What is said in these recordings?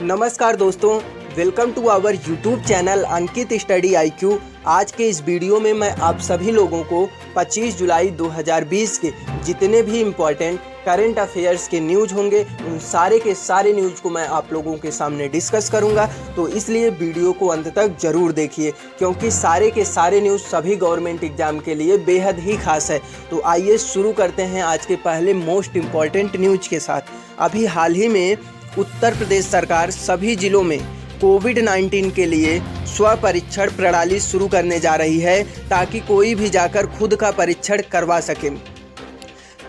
नमस्कार दोस्तों, welcome to our YouTube channel Ankit study IQ। आज के इस वीडियो में मैं आप सभी लोगों को 25 जुलाई 2020 के जितने भी इम्पोर्टेंट करंट अफेयर्स के न्यूज़ होंगे उन सारे के सारे न्यूज़ को मैं आप लोगों के सामने डिस्कस करूंगा। तो इसलिए वीडियो को अंत तक ज़रूर देखिए, क्योंकि सारे के सारे न्यूज़ सभी गवर्नमेंट एग्जाम के लिए बेहद ही खास है। तो आइए शुरू करते हैं आज के पहले मोस्ट इम्पॉर्टेंट न्यूज़ के साथ। अभी हाल ही में उत्तर प्रदेश सरकार सभी जिलों में कोविड-19 के लिए स्वपरीक्षण प्रणाली शुरू करने जा रही है, ताकि कोई भी जाकर खुद का परीक्षण करवा सके।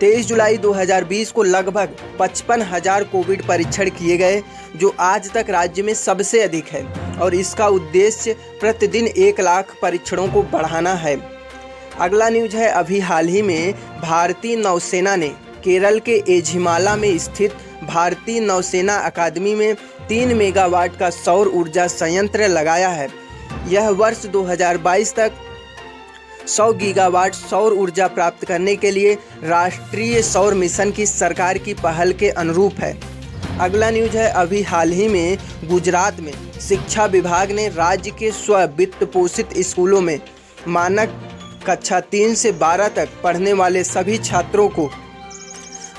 23 जुलाई 2020 को लगभग 55,000 कोविड परीक्षण किए गए, जो आज तक राज्य में सबसे अधिक है, और इसका उद्देश्य प्रतिदिन 1 लाख परीक्षणों को बढ़ाना है। अगला न्यूज़ है, अभी हाल ही में भारतीय नौसेना ने केरल के एझिमाला में स्थित भारतीय नौसेना अकादमी में 3 मेगावाट का सौर ऊर्जा संयंत्र लगाया है। यह वर्ष 2022 तक 100 गीगावाट सौर ऊर्जा प्राप्त करने के लिए राष्ट्रीय सौर मिशन की सरकार की पहल के अनुरूप है। अगला न्यूज़ है, अभी हाल ही में गुजरात में शिक्षा विभाग ने राज्य के स्व वित्त पोषित स्कूलों में मानक कक्षा 3 से 12 तक पढ़ने वाले सभी छात्रों को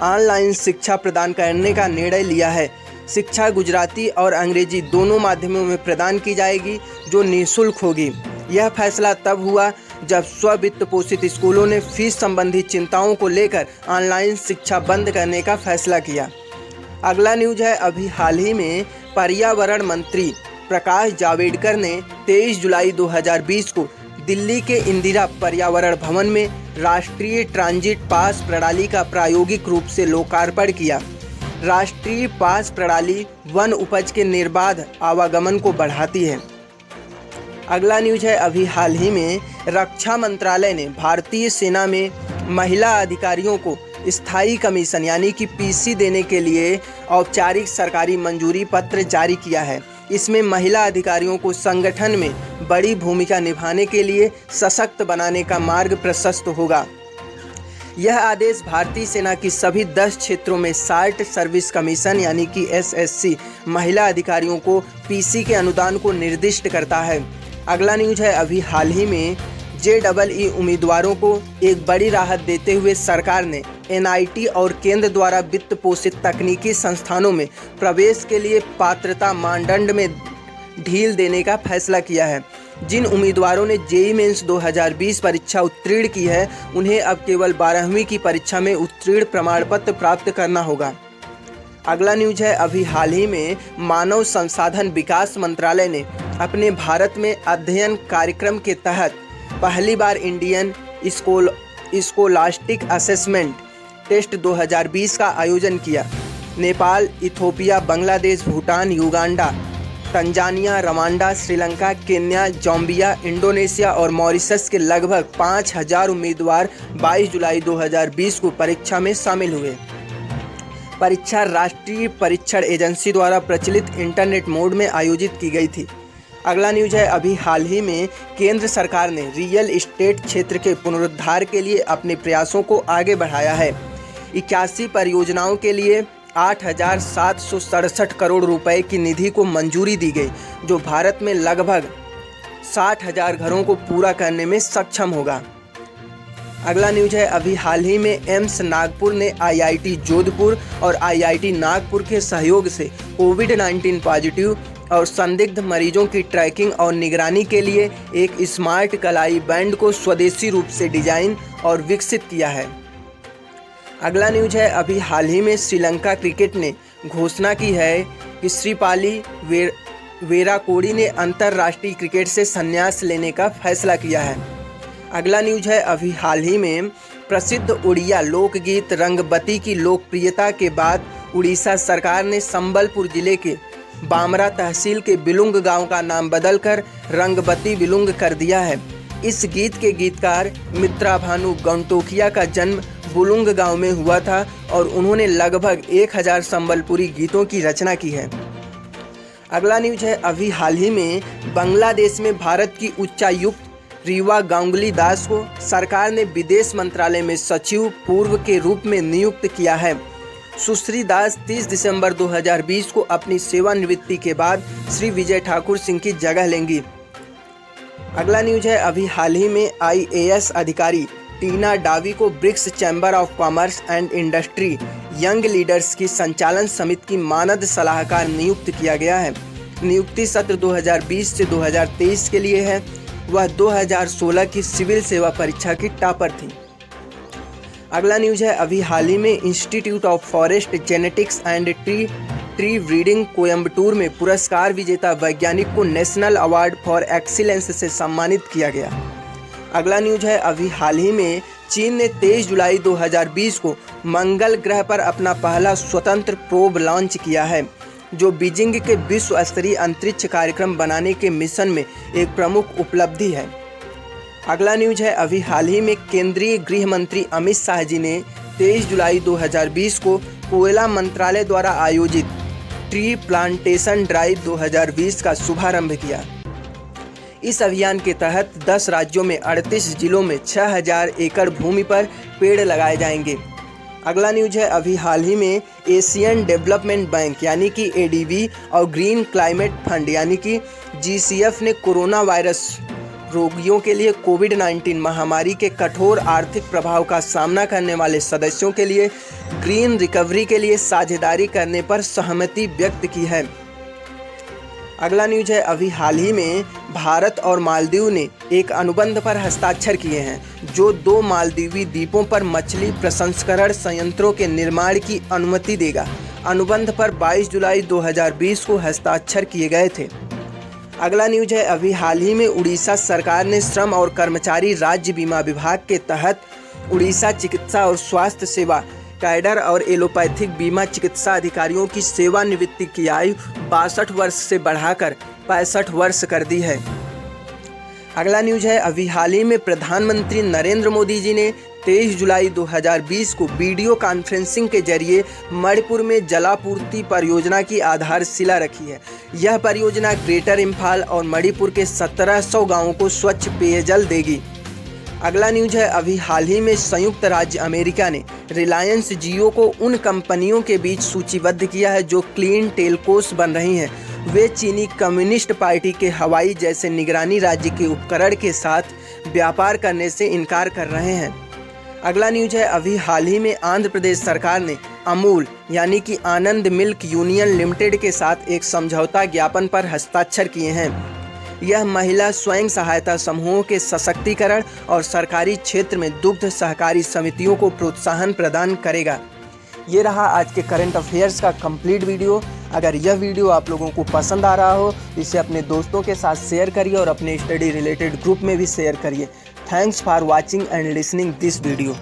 ऑनलाइन शिक्षा प्रदान करने का निर्णय लिया है। शिक्षा गुजराती और अंग्रेजी दोनों माध्यमों में प्रदान की जाएगी, जो निःशुल्क होगी। यह फैसला तब हुआ जब स्व वित्त पोषित स्कूलों ने फीस संबंधी चिंताओं को लेकर ऑनलाइन शिक्षा बंद करने का फैसला किया। अगला न्यूज़ है, अभी हाल ही में पर्यावरण मंत्री प्रकाश जावड़ेकर ने 23 जुलाई 2020 को दिल्ली के इंदिरा पर्यावरण भवन में राष्ट्रीय ट्रांजिट पास प्रणाली का प्रायोगिक रूप से लोकार्पण किया। राष्ट्रीय पास प्रणाली वन उपज के निर्बाध आवागमन को बढ़ाती है। अगला न्यूज़ है, अभी हाल ही में रक्षा मंत्रालय ने भारतीय सेना में महिला अधिकारियों को स्थायी कमीशन यानी कि PC देने के लिए औपचारिक सरकारी मंजूरी पत्र जारी किया है। इसमें महिला अधिकारियों को संगठन में बड़ी भूमिका निभाने के लिए सशक्त बनाने का मार्ग प्रशस्त होगा। यह आदेश भारतीय सेना की सभी 10 क्षेत्रों में शार्ट सर्विस कमीशन यानी कि SSC महिला अधिकारियों को PC के अनुदान को निर्दिष्ट करता है। अगला न्यूज़ है, अभी हाल ही में JEE उम्मीदवारों को एक बड़ी राहत देते हुए सरकार ने NIT और केंद्र द्वारा वित्त पोषित तकनीकी संस्थानों में प्रवेश के लिए पात्रता मानदंड में ढील देने का फैसला किया है। जिन उम्मीदवारों ने JEE मेंस 2020 परीक्षा उत्तीर्ण की है, उन्हें अब केवल 12वीं की परीक्षा में उत्तीर्ण प्रमाण पत्र प्राप्त करना होगा। अगला न्यूज़ है, अभी हाल ही में मानव संसाधन विकास मंत्रालय ने अपने भारत में अध्ययन कार्यक्रम के तहत पहली बार इंडियन स्कोलास्टिक असेसमेंट टेस्ट 2020 का आयोजन किया। Nepal, Ethiopia, Bangladesh, Bhutan, Uganda, Tanzania, Rwanda, Sri Lanka, Kenya, Zambia, Indonesia और मॉरिशस के लगभग 5,000 उम्मीदवार 22 जुलाई 2020 को परीक्षा में शामिल हुए। परीक्षा राष्ट्रीय परीक्षण एजेंसी द्वारा प्रचलित इंटरनेट मोड में आयोजित की गई थी। अगला न्यूज़ है, अभी हाल ही में केंद्र सरकार ने रियल एस्टेट क्षेत्र के पुनरुद्धार के लिए अपने प्रयासों को आगे बढ़ाया है। 81 परियोजनाओं के लिए 8,767 करोड़ रुपए की निधि को मंजूरी दी गई, जो भारत में लगभग 60,000 घरों को पूरा करने में सक्षम होगा। अगला न्यूज़ है, अभी हाल ही में एम्स नागपुर ने IIT जोधपुर और IIT नागपुर के सहयोग से कोविड-19 पॉजिटिव और संदिग्ध मरीजों की ट्रैकिंग और निगरानी के लिए एक स्मार्ट कलाई बैंड को स्वदेशी रूप से डिजाइन और विकसित किया है। अगला न्यूज़ है, अभी हाल ही में श्रीलंका क्रिकेट ने घोषणा की है कि श्रीपाली वेराकोडी ने अंतर्राष्ट्रीय क्रिकेट से संन्यास लेने का फैसला किया है। अगला न्यूज़ है, अभी हाल ही में प्रसिद्ध उड़िया लोकगीत रंगबती की लोकप्रियता के बाद उड़ीसा सरकार ने संबलपुर जिले के बामरा तहसील के बिलुंग गांव का नाम बदलकर रंगबती बिलुंग कर दिया है। इस गीत के गीतकार मित्रा भानु गौंटोकिया का जन्म बुलुंग गांव में हुआ था और उन्होंने लगभग 1000 संबलपुरी गीतों की रचना की है। अगला न्यूज़ है, अभी हाल ही में बांग्लादेश में भारत की उच्चायुक्त रीवा गांगुली दास को सरकार ने विदेश मंत्रालय में सचिव पूर्व के रूप में नियुक्त किया है। सुश्री दास 30 दिसंबर 2020 को अपनी सेवानिवृत्ति के बाद श्री विजय ठाकुर सिंह की जगह लेंगी। अगला न्यूज है, अभी हाल ही में IAS अधिकारी टीना डावी को BRICS chamber of commerce and industry young leaders की संचालन समिति की मानद सलाहकार नियुक्त किया गया है। नियुक्ति सत्र 2020 से 2023 के लिए है। वह 2016 की सिविल सेवा परीक्षा की टॉपर थी। अगला न्यूज है, अभी हाल ही में institute of forest genetics and tree breeding Coimbatore में पुरस्कार विजेता वैज्ञानिक को नेशनल अवार्ड फॉर एक्सीलेंस से सम्मानित किया गया। अगला न्यूज है, अभी हाल ही में चीन ने 23 जुलाई 2020 को मंगल ग्रह पर अपना पहला स्वतंत्र प्रोब लॉन्च किया है, जो बीजिंग के विश्व स्तरीय अंतरिक्ष कार्यक्रम बनाने के मिशन में एक प्रमुख उपलब्धि है। अगला न्यूज है, अभी हाल ही में केंद्रीय गृह मंत्री अमित शाह जी ने 23 जुलाई 2020 को कोयला मंत्रालय द्वारा आयोजित ट्री प्लांटेशन ड्राइव 2020 का शुभारंभ किया। इस अभियान के तहत 10 राज्यों में 38 जिलों में 6000 एकड़ भूमि पर पेड़ लगाए जाएंगे। अगला न्यूज है, अभी हाल ही में एशियन डेवलपमेंट बैंक यानी कि ADB और ग्रीन क्लाइमेट फंड यानी कि GCF ने कोरोना वायरस रोगियों के लिए कोविड-19 महामारी के कठोर आर्थिक प्रभाव का सामना करने वाले सदस्यों के लिए ग्रीन रिकवरी के लिए साझेदारी करने पर सहमति व्यक्त की है। अगला न्यूज है, अभी हाल ही में भारत और मालदीव ने एक अनुबंध पर हस्ताक्षर किए हैं, जो 2 मालदीवी द्वीपों पर मछली प्रसंस्करण संयंत्रों के निर्माण की अनुमति देगा। अनुबंध पर 22 जुलाई 2020 को हस्ताक्षर किए गए थे। अगला न्यूज है, अभी हाल ही में उड़ीसा सरकार ने श्रम और कर्मचारी राज्य बीमा विभाग के तहत उड़ीसा चिकित्सा और स्वास्थ्य सेवा कैडर और एलोपैथिक बीमा चिकित्सा अधिकारियों की सेवानिवृत्ति की आयु 62 वर्ष से बढ़ाकर 65 वर्ष कर दी है। अगला न्यूज है, अभी हाल ही में प्रधानमंत्री नरेंद्र मोदी जी ने 23 जुलाई 2020 को वीडियो कॉन्फ्रेंसिंग के जरिए मणिपुर में जलापूर्ति परियोजना की आधारशिला रखी है। यह परियोजना ग्रेटर इम्फाल और मणिपुर के 1700 गांवों को स्वच्छ पेयजल देगी। अगला न्यूज है, अभी हाल ही में संयुक्त राज्य अमेरिका ने रिलायंस जियो को उन कंपनियों के बीच सूचीबद्ध किया है जो क्लीन टेलकोस बन रही हैं। वे चीनी कम्युनिस्ट पार्टी के हवाई जैसे निगरानी राज्य के उपकरण के साथ व्यापार करने से इनकार कर रहे हैं। अगला न्यूज है, अभी हाल ही में आंध्र प्रदेश सरकार ने अमूल यानी कि आनंद मिल्क यूनियन लिमिटेड के साथ एक समझौता ज्ञापन पर हस्ताक्षर किए हैं। यह महिला स्वयं सहायता समूहों के सशक्तिकरण और सरकारी क्षेत्र में दुग्ध सहकारी समितियों को प्रोत्साहन प्रदान करेगा। ये रहा आज के करंट अफेयर्स का कंप्लीट वीडियो। अगर यह वीडियो आप लोगों को पसंद आ रहा हो, इसे अपने दोस्तों के साथ शेयर करिए और अपने स्टडी रिलेटेड ग्रुप में भी शेयर करिए। Thanks for watching and listening this video.